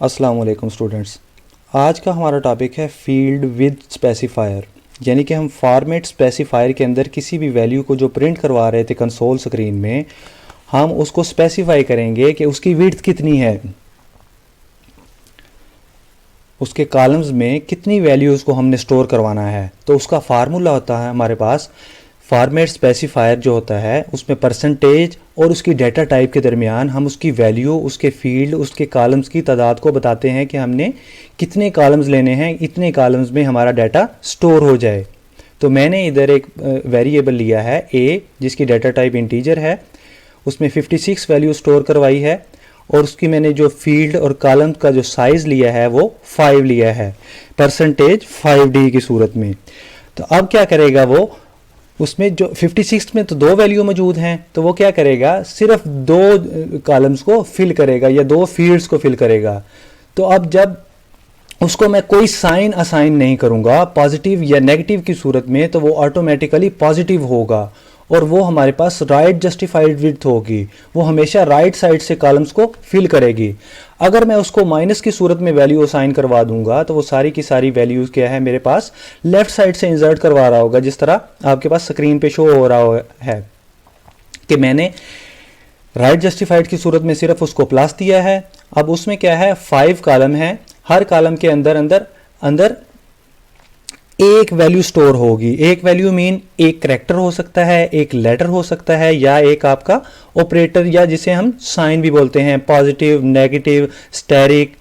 अस्सलाम वालेकुम स्टूडेंट्स। आज का हमारा टॉपिक है फील्ड विद स्पेसिफायर, यानी कि हम फॉर्मेट स्पेसिफायर के अंदर किसी भी वैल्यू को जो प्रिंट करवा रहे थे कंसोल स्क्रीन में, हम उसको स्पेसिफाई करेंगे कि उसकी विड्थ कितनी है, उसके कॉलम्स में कितनी वैल्यूज़ को हमने स्टोर करवाना है। तो उसका फार्मूला होता है हमारे पास, फॉर्मेट स्पेसिफायर जो होता है उसमें परसेंटेज और उसकी डाटा टाइप के दरमियान हम उसकी वैल्यू, उसके फील्ड, उसके कॉलम्स की तादाद को बताते हैं कि हमने कितने कॉलम्स लेने हैं, इतने कॉलम्स में हमारा डाटा स्टोर हो जाए। तो मैंने इधर एक वेरिएबल लिया है a, जिसकी डाटा टाइप इंटीजर है, उसमें 56 वैल्यू स्टोर करवाई है और उसकी मैंने जो फील्ड और कॉलम का जो साइज़ लिया है वो 5 लिया है, परसेंटेज 5d की सूरत में। तो अब क्या करेगा वो, उसमें जो 56 में तो 2 वैल्यू मौजूद हैं, तो वो क्या करेगा, सिर्फ 2 कॉलम्स को फिल करेगा या 2 फील्ड्स को फिल करेगा। तो अब जब उसको मैं कोई साइन असाइन नहीं करूंगा पॉजिटिव या नेगेटिव की सूरत में, तो वो ऑटोमेटिकली पॉजिटिव होगा और वो हमारे पास राइट जस्टिफाइड विड्थ होगी, वो हमेशा राइट साइड से कॉलम्स को फिल करेगी। अगर मैं उसको माइनस की सूरत में वैल्यू असाइन करवा दूंगा तो वो सारी की सारी वैल्यूज क्या है, मेरे पास लेफ्ट साइड से इंसर्ट करवा रहा होगा, जिस तरह आपके पास स्क्रीन पे शो हो रहा है कि मैंने राइट जस्टिफाइड की सूरत में सिर्फ उसको प्लस दिया है। अब उसमें क्या है, 5 कॉलम है, हर कॉलम के अंदर अंदर अंदर एक वैल्यू स्टोर होगी। एक वैल्यू मीन एक करैक्टर हो सकता है, एक लेटर हो सकता है, या एक आपका ऑपरेटर, या जिसे हम साइन भी बोलते हैं, पॉजिटिव, नेगेटिव, स्टेरिक।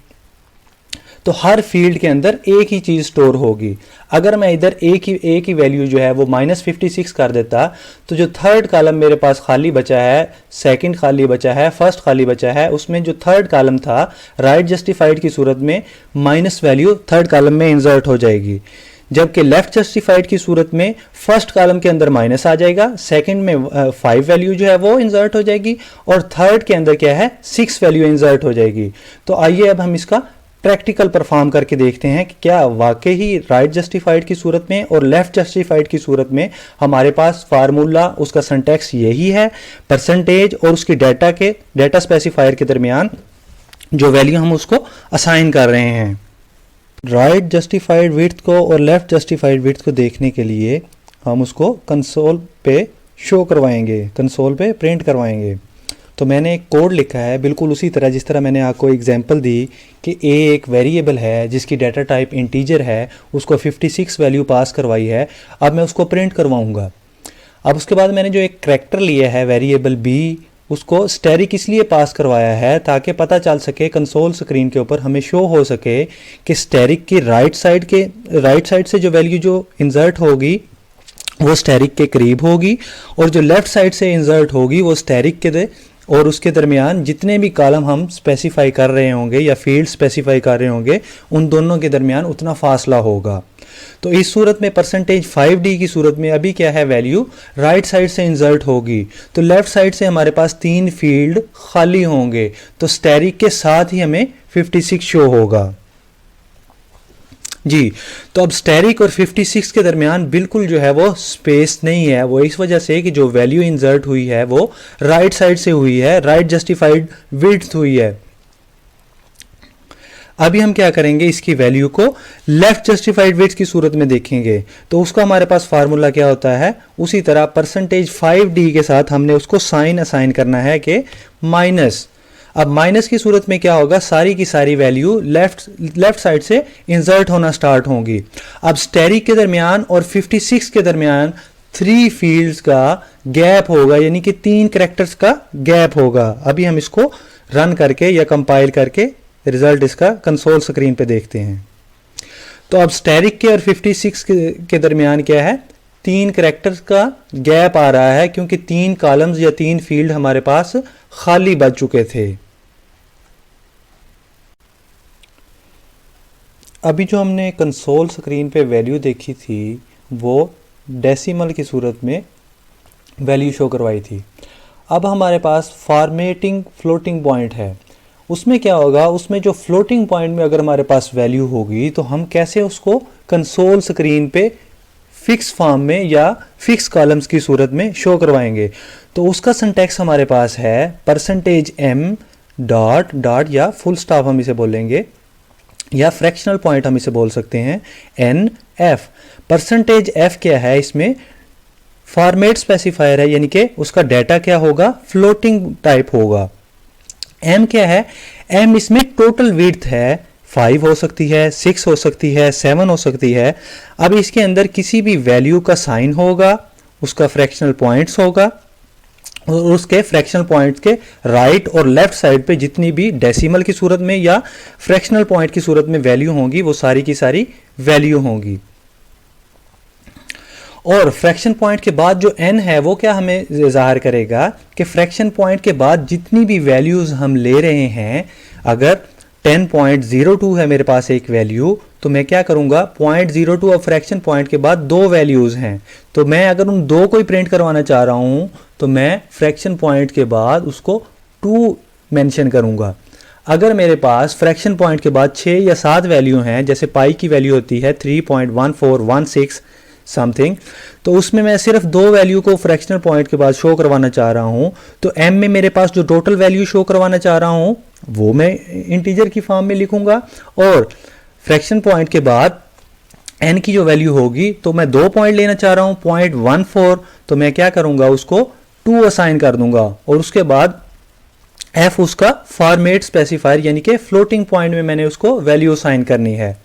तो हर फील्ड के अंदर एक ही चीज़ स्टोर होगी। अगर मैं इधर एक ही वैल्यू जो है वो -56 कर देता, तो जो थर्ड कॉलम मेरे पास खाली बचा है, सेकंड खाली बचा है, फर्स्ट खाली बचा है, उसमें जो थर्ड कॉलम था राइट जस्टिफाइड की सूरत में माइनस वैल्यू थर्ड कॉलम में इंसर्ट हो जाएगी, जबकि लेफ्ट जस्टिफाइड की सूरत में फर्स्ट कॉलम के अंदर माइनस आ जाएगा, सेकंड में 5 वैल्यू जो है वो इंसर्ट हो जाएगी और थर्ड के अंदर क्या है, 6 वैल्यू इंसर्ट हो जाएगी। तो आइए अब हम इसका प्रैक्टिकल परफॉर्म करके देखते हैं कि क्या वाकई ही राइट जस्टिफाइड की सूरत में और लेफ्ट जस्टिफाइड की सूरत में हमारे पास फार्मूला, उसका सिंटैक्स यही है, परसेंटेज और उसकी डाटा स्पेसिफायर के दरमियान जो वैल्यू हम उसको असाइन कर रहे हैं। राइट जस्टिफाइड विड्थ को और लेफ्ट जस्टिफाइड विड्थ को देखने के लिए हम उसको कंसोल पे शो करवाएंगे, कंसोल पे प्रिंट करवाएंगे। तो मैंने एक कोड लिखा है बिल्कुल उसी तरह जिस तरह मैंने आपको एग्जांपल दी कि a एक वेरिएबल है जिसकी डाटा टाइप इंटीजर है, उसको 56 वैल्यू पास करवाई है। अब मैं उसको प्रिंट करवाऊंगा। अब उसके बाद मैंने जो एक करैक्टर लिया है वेरिएबल b, उसको स्टैरिक इसलिए पास करवाया है ताकि पता चल सके, कंसोल स्क्रीन के ऊपर हमें शो हो सके कि स्टैरिक की राइट साइड से जो वैल्यू जो इंसर्ट होगी वो स्टैरिक के करीब होगी और जो लेफ्ट साइड से इंसर्ट होगी वो स्टैरिक के और उसके दरमियान जितने भी कॉलम हम स्पेसिफाई कर रहे होंगे या फील्ड स्पेसिफाई कर रहे होंगे उन दोनों के दरमियान उतना फासला होगा। तो इस सूरत में परसेंटेज 5d की सूरत में अभी क्या है, वैल्यू राइट साइड से इंसर्ट होगी, तो लेफ्ट साइड से हमारे पास 3 फील्ड खाली होंगे, तो स्टैरिक के साथ ही हमें 56 शो होगा जी। तो अब स्टैरिक और 56 के दरमियान बिल्कुल जो है वो स्पेस नहीं है, वो इस वजह से कि जो वैल्यू इंसर्ट हुई है वो राइट साइड से हुई है, राइट जस्टिफाइड विड्थ हुई है। अभी हम क्या करेंगे, इसकी वैल्यू को लेफ्ट जस्टिफाइड विड्थ की सूरत में देखेंगे। तो उसका हमारे पास फार्मूला क्या होता है, उसी तरह परसेंटेज 5d के साथ हमने उसको साइन असाइन करना है कि माइनस। अब माइनस की सूरत में क्या होगा, सारी की सारी वैल्यू लेफ्ट साइड से इंसर्ट होना स्टार्ट होंगी। अब स्टैरिक के दरमियान और 56 के दरमियान 3 फील्ड्स का गैप होगा, यानी कि 3 कैरेक्टर्स का गैप होगा। अभी हम इसको रन करके या कंपाइल करके रिजल्ट इसका कंसोल स्क्रीन पे देखते हैं। तो अब स्टैरिक के और 56 के दरमियान क्या है, 3 कैरेक्टर्स का गैप आ रहा है क्योंकि 3 कॉलम्स या 3 फील्ड हमारे पास खाली बच चुके थे। अभी जो हमने कंसोल स्क्रीन पे वैल्यू देखी थी वो डेसिमल की सूरत में वैल्यू शो करवाई थी। अब हमारे पास फॉर्मेटिंग फ्लोटिंग पॉइंट है, उसमें क्या होगा, उसमें जो फ्लोटिंग पॉइंट में अगर हमारे पास वैल्यू होगी तो हम कैसे उसको कंसोल स्क्रीन पे फिक्स फॉर्म में या फिक्स कॉलम्स की सूरत में शो करवाएंगे। तो उसका सिंटैक्स हमारे पास है परसेंटेज m डॉट डॉट या फुल स्टॉप हम इसे बोलेंगे, या फ्रैक्शनल पॉइंट हम इसे बोल सकते हैं एन एफ। परसेंटेज एफ क्या है, इसमें फॉर्मेट स्पेसिफायर है, यानी कि उसका डाटा क्या होगा, फ्लोटिंग टाइप होगा। एम क्या है, एम इसमें टोटल विड्थ है, 5 हो सकती है, 6 हो सकती है, 7 हो सकती है। अब इसके अंदर किसी भी वैल्यू का साइन होगा, उसका फ्रैक्शनल पॉइंट्स होगा, और उसके फ्रैक्शनल पॉइंट के राइट और लेफ्ट साइड पे जितनी भी डेसिमल की सूरत में या फ्रैक्शनल पॉइंट की सूरत में वैल्यू होंगी, वो सारी की सारी वैल्यू होंगी। और फ्रैक्शन पॉइंट के बाद जो n है वो क्या हमें ज़ाहिर करेगा कि फ्रैक्शन पॉइंट के बाद जितनी भी वैल्यूज़ हम ले रहे हैं, अगर 10.02 है मेरे पास एक वैल्यू, तो मैं क्या करूंगा, 0.02 और फ्रैक्शन पॉइंट के बाद दो वैल्यूज़ हैं, तो मैं अगर उन दो को ही प्रिंट करवाना चाह रहा हूं तो मैं फ्रैक्शन पॉइंट के बाद उसको 2 मेंशन करूंगा। अगर मेरे पास फ्रैक्शन पॉइंट के बाद 6 या 7 वैल्यू हैं, जैसे पाई की वैल्यू होती है 3.1416 समथिंग, तो उसमें मैं सिर्फ दो वैल्यू को फ्रैक्शनल पॉइंट के बाद शो करवाना चाह रहा हूं, तो m में मेरे पास जो टोटल वैल्यू शो करवाना चाह रहा हूं वो मैं इंटीजर की फॉर्म में लिखूंगा, और फ्रैक्शन पॉइंट के बाद n की जो वैल्यू होगी, तो मैं 2 पॉइंट लेना चाह रहा हूं 0.14, तो मैं क्या करूंगा, उसको 2 असाइन कर दूंगा, और उसके बाद f उसका फॉर्मेट स्पेसिफायर यानी कि फ्लोटिंग पॉइंट में मैंने उसको वैल्यू असाइन करनी है।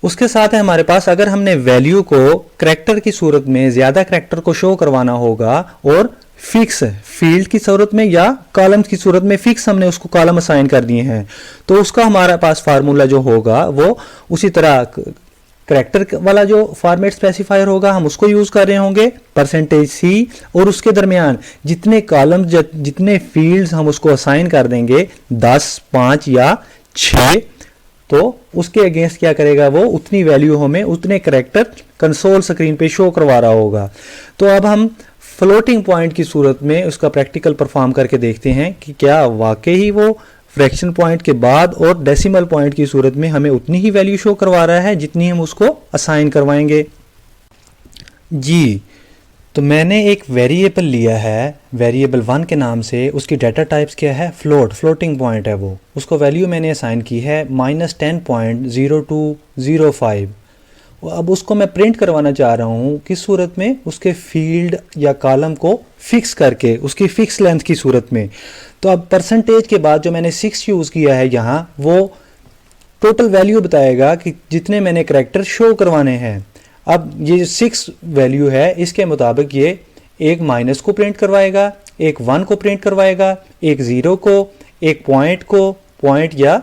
उसके साथ है हमारे पास, अगर हमने वैल्यू को करैक्टर की सूरत में ज्यादा करैक्टर को शो करवाना होगा और फिक्स फील्ड की सूरत में या कॉलम्स की सूरत में फिक्स हमने उसको कॉलम असाइन कर दिए हैं, तो उसका हमारे पास फार्मूला जो होगा वो उसी तरह करैक्टर वाला जो फॉर्मेट स्पेसिफायर होगा हम उसको यूज कर रहे होंगे, %c, और उसके दरमियान जितने कॉलम जितने फील्ड्स हम उसको असाइन कर देंगे 10, 5 या 6, तो उसके अगेंस्ट क्या करेगा, वो उतनी वैल्यू हमें उतने करैक्टर कंसोल स्क्रीन पे शो करवा रहा होगा। तो अब हम फ्लोटिंग पॉइंट की सूरत में उसका प्रैक्टिकल परफॉर्म करके देखते हैं कि क्या वाकई ही वो फ्रैक्शन पॉइंट के बाद और डेसिमल पॉइंट की सूरत में हमें उतनी ही वैल्यू शो करवा रहा है जितनी हम उसको असाइन करवाएंगे। जी, तो मैंने एक वेरिएबल लिया है वेरिएबल 1 के नाम से, उसकी डाटा टाइप्स क्या है, फ्लोटिंग पॉइंट है वो, उसको वैल्यू मैंने असाइन की है -10.0205। अब उसको मैं प्रिंट करवाना चाह रहा हूँ किस सूरत में, उसके फील्ड या कॉलम को फिक्स करके, उसकी फिक्स लेंथ की सूरत में। तो अब परसेंटेज के बाद जो मैंने 6 यूज़ किया है यहाँ, वो टोटल वैल्यू बताएगा कि जितने मैंने करैक्टर शो करवाने हैं। अब ये 6 वैल्यू है, इसके मुताबिक ये एक माइनस को प्रिंट करवाएगा, एक 1 को प्रिंट करवाएगा, एक 0 को, एक पॉइंट या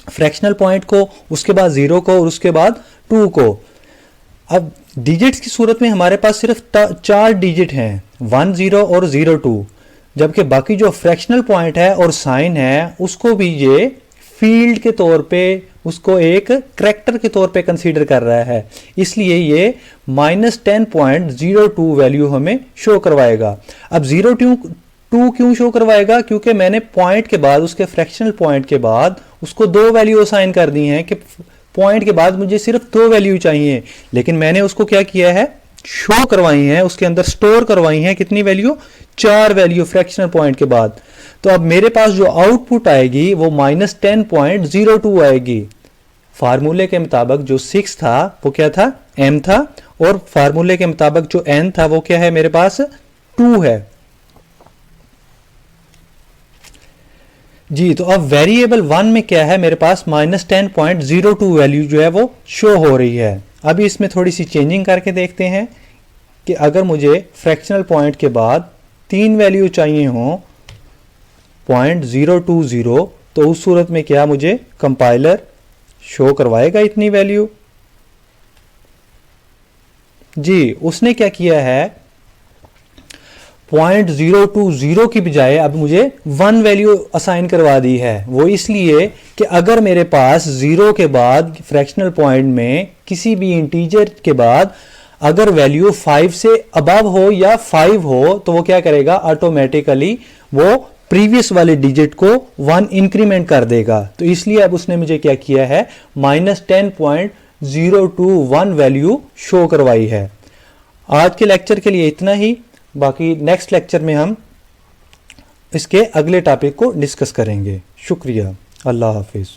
फ्रैक्शनल पॉइंट को, उसके बाद 0 को, और उसके बाद 2 को। अब डिजिट्स की सूरत में हमारे पास सिर्फ 4 डिजिट हैं, 1, 0 और 0, 2, जबकि बाकी जो फ्रैक्शनल पॉइंट है और साइन है उसको भी ये फील्ड के तौर पे, उसको एक करैक्टर के तौर पे कंसीडर कर रहा है, इसलिए ये -10.02 वैल्यू हमें शो करवाएगा। अब 0, 2 क्यों शो करवाएगा, क्योंकि मैंने पॉइंट के बाद, उसके फ्रैक्शनल पॉइंट के बाद उसको 2 वैल्यू असाइन कर दी हैं कि पॉइंट के बाद मुझे सिर्फ 2 वैल्यू चाहिए, लेकिन मैंने उसको क्या किया है, शो करवाई हैं, उसके अंदर स्टोर करवाई हैं कितनी वैल्यू, 4 वैल्यू फ्रैक्शनल पॉइंट के बाद। तो अब मेरे पास जो आउटपुट आएगी वो -10.02 आएगी। फार्मूले के मुताबिक जो 6 था वो क्या था, m था, और फार्मूले के मुताबिक जो n था वो क्या है, मेरे पास 2 है। जी, तो अब वेरिएबल 1 में क्या है, मेरे पास -10.02 वैल्यू जो है वो शो हो रही है। अभी इसमें थोड़ी सी चेंजिंग करके देखते हैं कि अगर मुझे फ्रैक्शनल पॉइंट के बाद 3 वैल्यू चाहिए हो 0.020, तो उस सूरत में क्या मुझे कंपाइलर शो करवाएगा इतनी वैल्यू। जी, उसने क्या किया है, 0.020 की बजाय अब मुझे 1 वैल्यू असाइन करवा दी है। वो इसलिए कि अगर मेरे पास 0 के बाद फ्रैक्शनल पॉइंट में किसी भी इंटीजर के बाद अगर वैल्यू 5 से अबव हो या 5 हो, तो वो क्या करेगा, ऑटोमेटिकली वो प्रीवियस वाले डिजिट को 1 इंक्रीमेंट कर देगा। तो इसलिए अब उसने मुझे क्या किया है, -10.021 वैल्यू शो करवाई है। आज के लेक्चर के लिए इतना ही, बाकी नेक्स्ट लेक्चर में हम इसके अगले टॉपिक को डिस्कस करेंगे। शुक्रिया। अल्लाह हाफिज़।